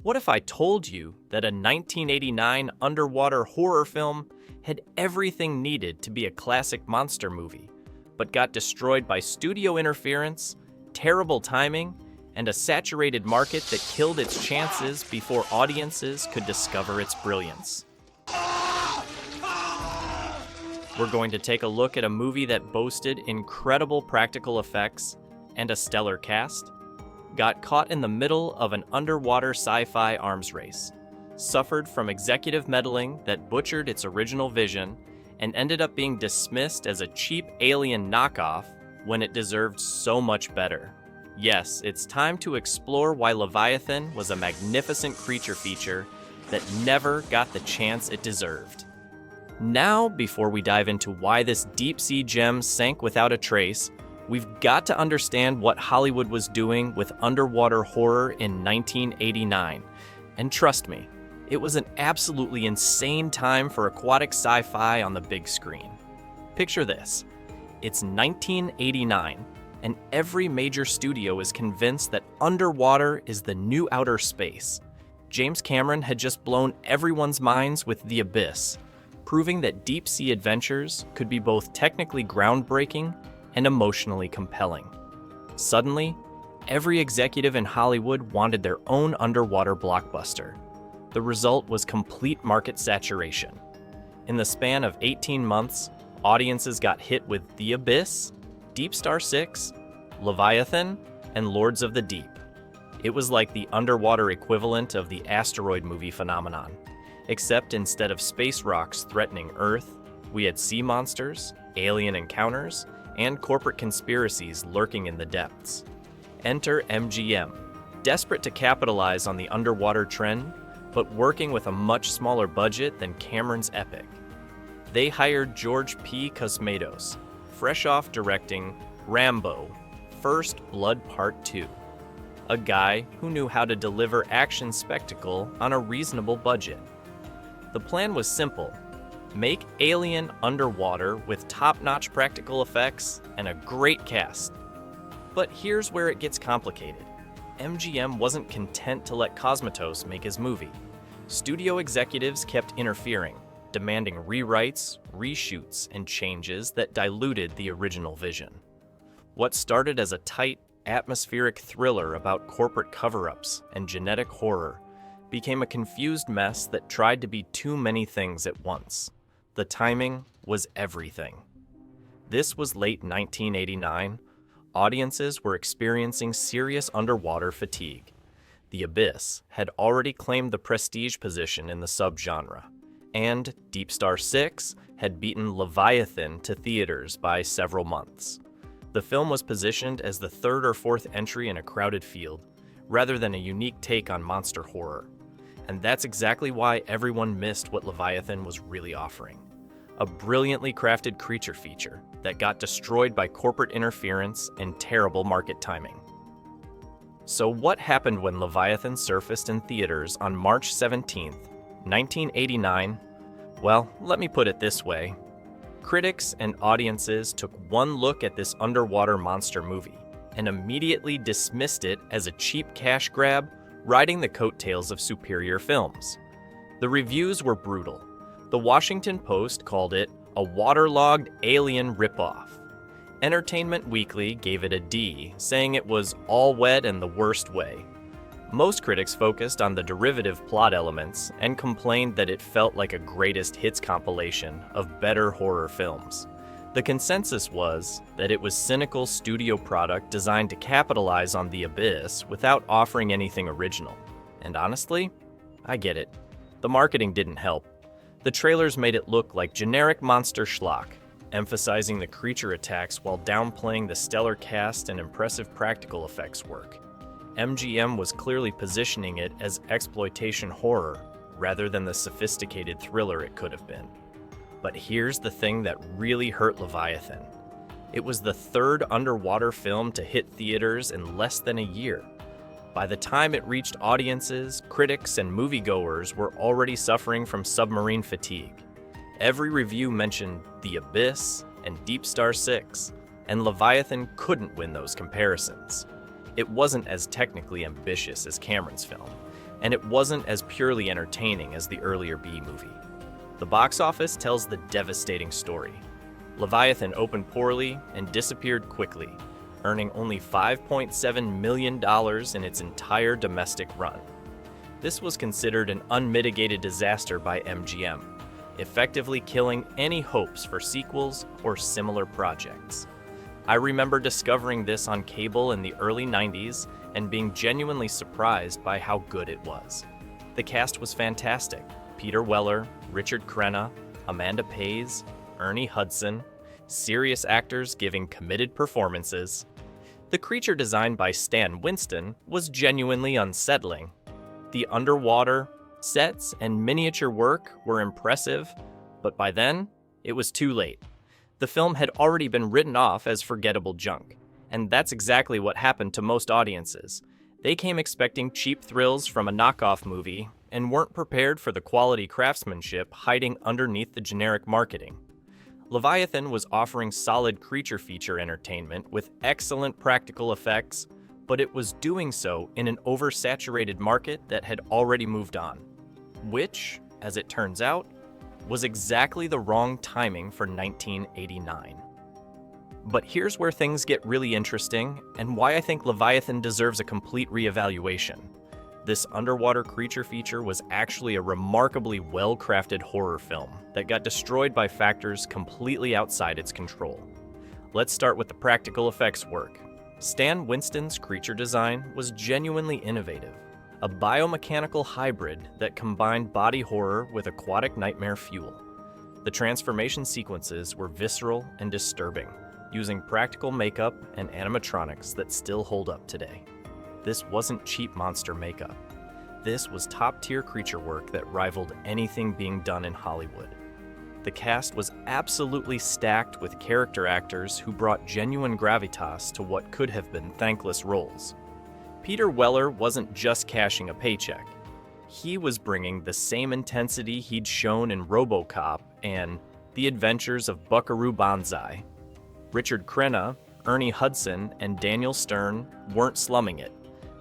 What if I told you that a 1989 underwater horror film had everything needed to be a classic monster movie, but got destroyed by studio interference, terrible timing, and a saturated market that killed its chances before audiences could discover its brilliance? We're going to take a look at a movie that boasted incredible practical effects and a stellar cast, got caught in the middle of an underwater sci-fi arms race, suffered from executive meddling that butchered its original vision, and ended up being dismissed as a cheap alien knockoff when it deserved so much better. Yes, it's time to explore why Leviathan was a magnificent creature feature that never got the chance it deserved. Now, before we dive into why this deep-sea gem sank without a trace, we've got to understand what Hollywood was doing with underwater horror in 1989. And trust me, it was an absolutely insane time for aquatic sci-fi on the big screen. Picture this. It's 1989, and every major studio is convinced that underwater is the new outer space. James Cameron had just blown everyone's minds with The Abyss, proving that deep-sea adventures could be both technically groundbreaking and emotionally compelling. Suddenly, every executive in Hollywood wanted their own underwater blockbuster. The result was complete market saturation. In the span of 18 months, audiences got hit with The Abyss, Deep Star 6, Leviathan, and Lords of the Deep. It was like the underwater equivalent of the asteroid movie phenomenon, except instead of space rocks threatening Earth, we had sea monsters, alien encounters, and corporate conspiracies lurking in the depths. Enter MGM, desperate to capitalize on the underwater trend, but working with a much smaller budget than Cameron's epic. They hired George P. Cosmatos, fresh off directing Rambo, First Blood Part 2, a guy who knew how to deliver action spectacle on a reasonable budget. The plan was simple. Make Alien underwater with top-notch practical effects and a great cast. But here's where it gets complicated. MGM wasn't content to let Cosmatos make his movie. Studio executives kept interfering, demanding rewrites, reshoots, and changes that diluted the original vision. What started as a tight, atmospheric thriller about corporate cover-ups and genetic horror became a confused mess that tried to be too many things at once. The timing was everything. This was late 1989. Audiences were experiencing serious underwater fatigue. The Abyss had already claimed the prestige position in the subgenre, and Deep Star 6 had beaten Leviathan to theaters by several months. The film was positioned as the third or fourth entry in a crowded field, rather than a unique take on monster horror. And that's exactly why everyone missed what Leviathan was really offering. A brilliantly crafted creature feature that got destroyed by corporate interference and terrible market timing. So what happened when Leviathan surfaced in theaters on March 17th, 1989? Well, let me put it this way. Critics and audiences took one look at this underwater monster movie and immediately dismissed it as a cheap cash grab riding the coattails of superior films. The reviews were brutal. The Washington Post called it a waterlogged alien ripoff. Entertainment Weekly gave it a D, saying it was all wet and the worst way. Most critics focused on the derivative plot elements and complained that it felt like a greatest hits compilation of better horror films. The consensus was that it was cynical studio product designed to capitalize on The Abyss without offering anything original. And honestly, I get it. The marketing didn't help. The trailers made it look like generic monster schlock, emphasizing the creature attacks while downplaying the stellar cast and impressive practical effects work. MGM was clearly positioning it as exploitation horror rather than the sophisticated thriller it could have been. But here's the thing that really hurt Leviathan. It was the third underwater film to hit theaters in less than a year. By the time it reached audiences, critics and moviegoers were already suffering from submarine fatigue. Every review mentioned The Abyss and Deep Star 6, and Leviathan couldn't win those comparisons. It wasn't as technically ambitious as Cameron's film, and it wasn't as purely entertaining as the earlier B movie. The box office tells the devastating story. Leviathan opened poorly and disappeared quickly, earning only $5.7 million in its entire domestic run. This was considered an unmitigated disaster by MGM, effectively killing any hopes for sequels or similar projects. I remember discovering this on cable in the early 90s and being genuinely surprised by how good it was. The cast was fantastic. Peter Weller, Richard Crenna, Amanda Pays, Ernie Hudson, serious actors giving committed performances. The creature design by Stan Winston was genuinely unsettling. The underwater sets and miniature work were impressive, but by then, it was too late. The film had already been written off as forgettable junk, and that's exactly what happened to most audiences. They came expecting cheap thrills from a knockoff movie and weren't prepared for the quality craftsmanship hiding underneath the generic marketing. Leviathan was offering solid creature feature entertainment with excellent practical effects, but it was doing so in an oversaturated market that had already moved on, which, as it turns out, was exactly the wrong timing for 1989. But here's where things get really interesting and why I think Leviathan deserves a complete reevaluation. This underwater creature feature was actually a remarkably well-crafted horror film that got destroyed by factors completely outside its control. Let's start with the practical effects work. Stan Winston's creature design was genuinely innovative, a biomechanical hybrid that combined body horror with aquatic nightmare fuel. The transformation sequences were visceral and disturbing, using practical makeup and animatronics that still hold up today. This wasn't cheap monster makeup. This was top-tier creature work that rivaled anything being done in Hollywood. The cast was absolutely stacked with character actors who brought genuine gravitas to what could have been thankless roles. Peter Weller wasn't just cashing a paycheck. He was bringing the same intensity he'd shown in RoboCop and The Adventures of Buckaroo Banzai. Richard Crenna, Ernie Hudson, and Daniel Stern weren't slumming it.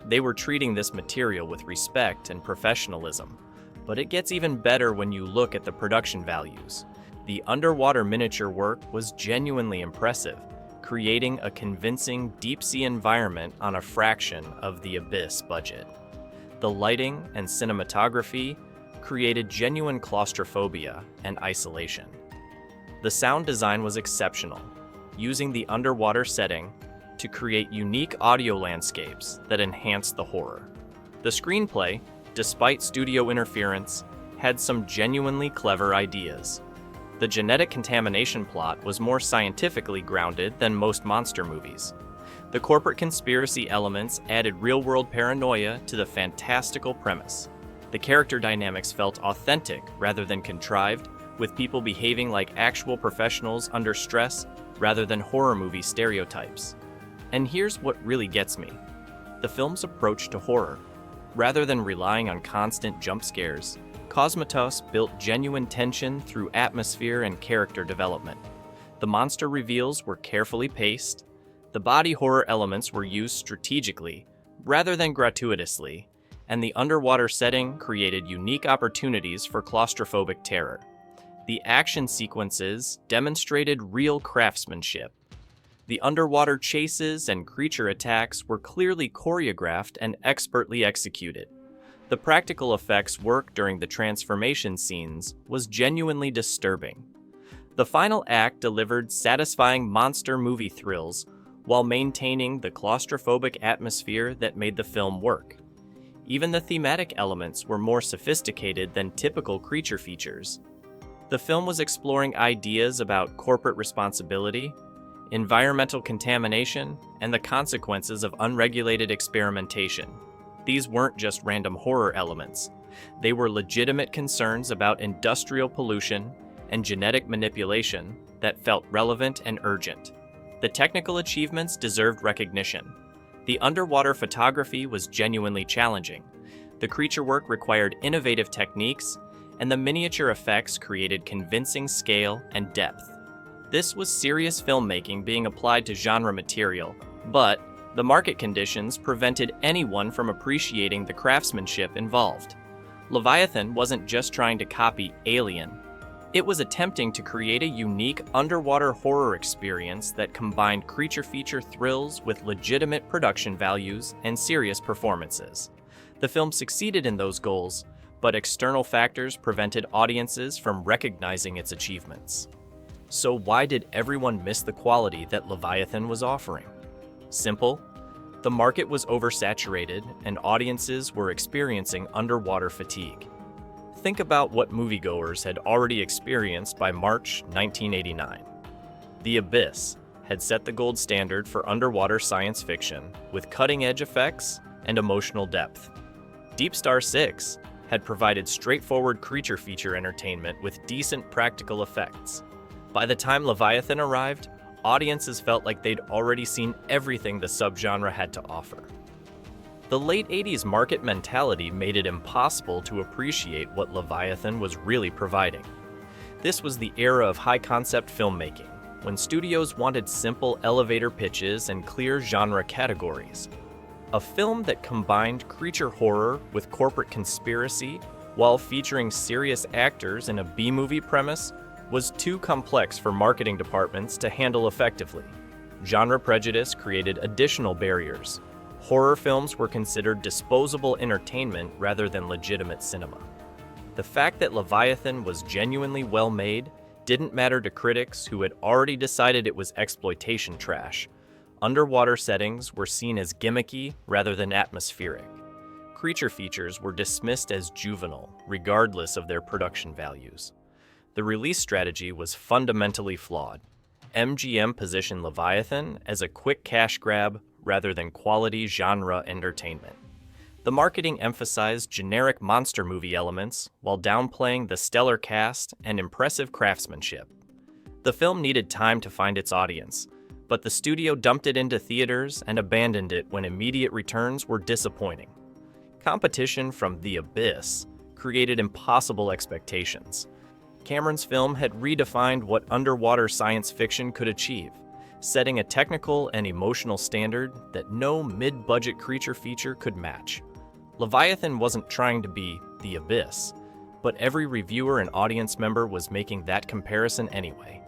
They were treating this material with respect and professionalism. But it gets even better when you look at the production values. The underwater miniature work was genuinely impressive, creating a convincing deep-sea environment on a fraction of the Abyss budget. The lighting and cinematography created genuine claustrophobia and isolation. The sound design was exceptional, using the underwater setting to create unique audio landscapes that enhanced the horror. The screenplay, despite studio interference, had some genuinely clever ideas. The genetic contamination plot was more scientifically grounded than most monster movies. The corporate conspiracy elements added real-world paranoia to the fantastical premise. The character dynamics felt authentic rather than contrived, with people behaving like actual professionals under stress rather than horror movie stereotypes. And here's what really gets me. The film's approach to horror. Rather than relying on constant jump scares, Cosmatos built genuine tension through atmosphere and character development. The monster reveals were carefully paced, the body horror elements were used strategically rather than gratuitously, and the underwater setting created unique opportunities for claustrophobic terror. The action sequences demonstrated real craftsmanship. The underwater chases and creature attacks were clearly choreographed and expertly executed. The practical effects work during the transformation scenes was genuinely disturbing. The final act delivered satisfying monster movie thrills while maintaining the claustrophobic atmosphere that made the film work. Even the thematic elements were more sophisticated than typical creature features. The film was exploring ideas about corporate responsibility, environmental contamination, and the consequences of unregulated experimentation. These weren't just random horror elements. They were legitimate concerns about industrial pollution and genetic manipulation that felt relevant and urgent. The technical achievements deserved recognition. The underwater photography was genuinely challenging. The creature work required innovative techniques, and the miniature effects created convincing scale and depth. This was serious filmmaking being applied to genre material, but The market conditions prevented anyone from appreciating the craftsmanship involved. Leviathan wasn't just trying to copy Alien. It was attempting to create a unique underwater horror experience that combined creature feature thrills with legitimate production values and serious performances. The film succeeded in those goals, but external factors prevented audiences from recognizing its achievements. So why did everyone miss the quality that Leviathan was offering? Simple. The market was oversaturated and audiences were experiencing underwater fatigue. Think about what moviegoers had already experienced by March 1989. The Abyss had set the gold standard for underwater science fiction with cutting-edge effects and emotional depth. Deep Star 6 had provided straightforward creature feature entertainment with decent practical effects. By the time Leviathan arrived, audiences felt like they'd already seen everything the subgenre had to offer. The late 80s market mentality made it impossible to appreciate what Leviathan was really providing. This was the era of high-concept filmmaking, when studios wanted simple elevator pitches and clear genre categories. A film that combined creature horror with corporate conspiracy while featuring serious actors in a B-movie premise was too complex for marketing departments to handle effectively. Genre prejudice created additional barriers. Horror films were considered disposable entertainment rather than legitimate cinema. The fact that Leviathan was genuinely well-made didn't matter to critics who had already decided it was exploitation trash. Underwater settings were seen as gimmicky rather than atmospheric. Creature features were dismissed as juvenile, regardless of their production values. The release strategy was fundamentally flawed. MGM positioned Leviathan as a quick cash grab rather than quality genre entertainment. The marketing emphasized generic monster movie elements while downplaying the stellar cast and impressive craftsmanship. The film needed time to find its audience, but the studio dumped it into theaters and abandoned it when immediate returns were disappointing. Competition from The Abyss created impossible expectations. Cameron's film had redefined what underwater science fiction could achieve, setting a technical and emotional standard that no mid-budget creature feature could match. Leviathan wasn't trying to be The Abyss, but every reviewer and audience member was making that comparison anyway.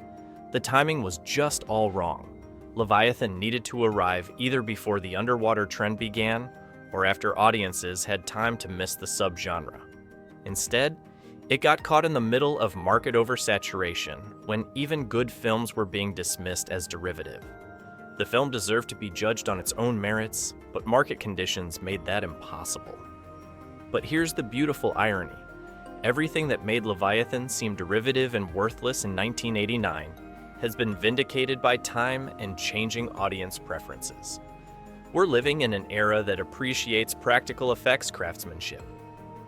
The timing was just all wrong. Leviathan needed to arrive either before the underwater trend began or after audiences had time to miss the subgenre. Instead, it got caught in the middle of market oversaturation when even good films were being dismissed as derivative. The film deserved to be judged on its own merits, but market conditions made that impossible. But here's the beautiful irony. Everything that made Leviathan seem derivative and worthless in 1989 has been vindicated by time and changing audience preferences. We're living in an era that appreciates practical effects craftsmanship.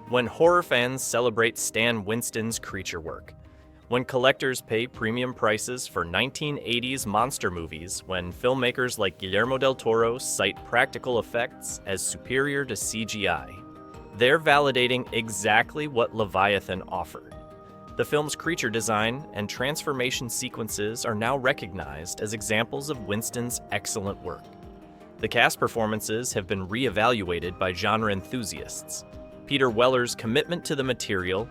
When horror fans celebrate Stan Winston's creature work, when collectors pay premium prices for 1980s monster movies, when filmmakers like Guillermo del Toro cite practical effects as superior to CGI, they're validating exactly what Leviathan offered. The film's creature design and transformation sequences are now recognized as examples of Winston's excellent work. The cast performances have been re-evaluated by genre enthusiasts. Peter Weller's commitment to the material,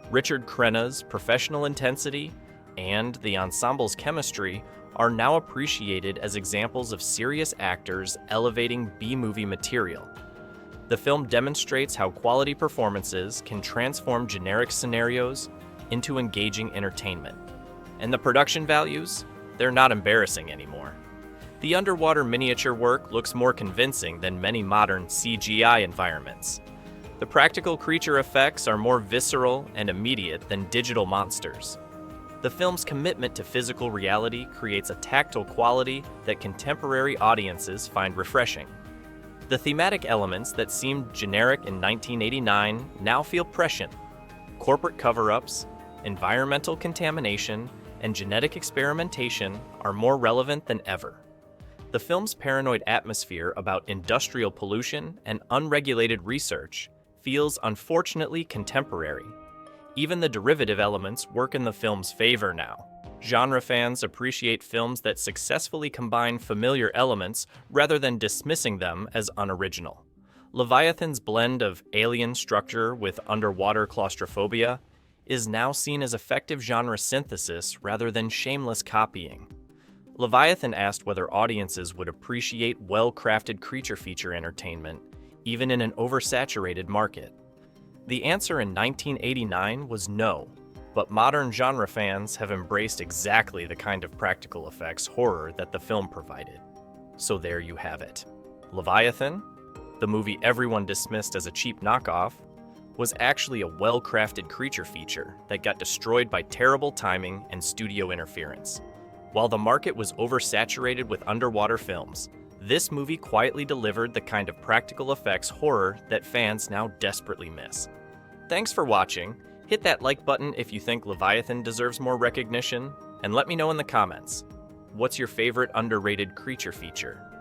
Richard Crenna's professional intensity, and the ensemble's chemistry are now appreciated as examples of serious actors elevating B-movie material. The film demonstrates how quality performances can transform generic scenarios into engaging entertainment. And the production values? They're not embarrassing anymore. The underwater miniature work looks more convincing than many modern CGI environments. The practical creature effects are more visceral and immediate than digital monsters. The film's commitment to physical reality creates a tactile quality that contemporary audiences find refreshing. The thematic elements that seemed generic in 1989 now feel prescient. Corporate cover-ups, environmental contamination, and genetic experimentation are more relevant than ever. The film's paranoid atmosphere about industrial pollution and unregulated research feels unfortunately contemporary. Even the derivative elements work in the film's favor now. Genre fans appreciate films that successfully combine familiar elements rather than dismissing them as unoriginal. Leviathan's blend of alien structure with underwater claustrophobia is now seen as effective genre synthesis rather than shameless copying. Leviathan asked whether audiences would appreciate well-crafted creature feature entertainment, even in an oversaturated market. The answer in 1989 was no, but modern genre fans have embraced exactly the kind of practical effects horror that the film provided. So there you have it. Leviathan, the movie everyone dismissed as a cheap knockoff, was actually a well-crafted creature feature that got destroyed by terrible timing and studio interference. While the market was oversaturated with underwater films, this movie quietly delivered the kind of practical effects horror that fans now desperately miss. Thanks for watching. Hit that like button if you think Leviathan deserves more recognition, and let me know in the comments. What's your favorite underrated creature feature?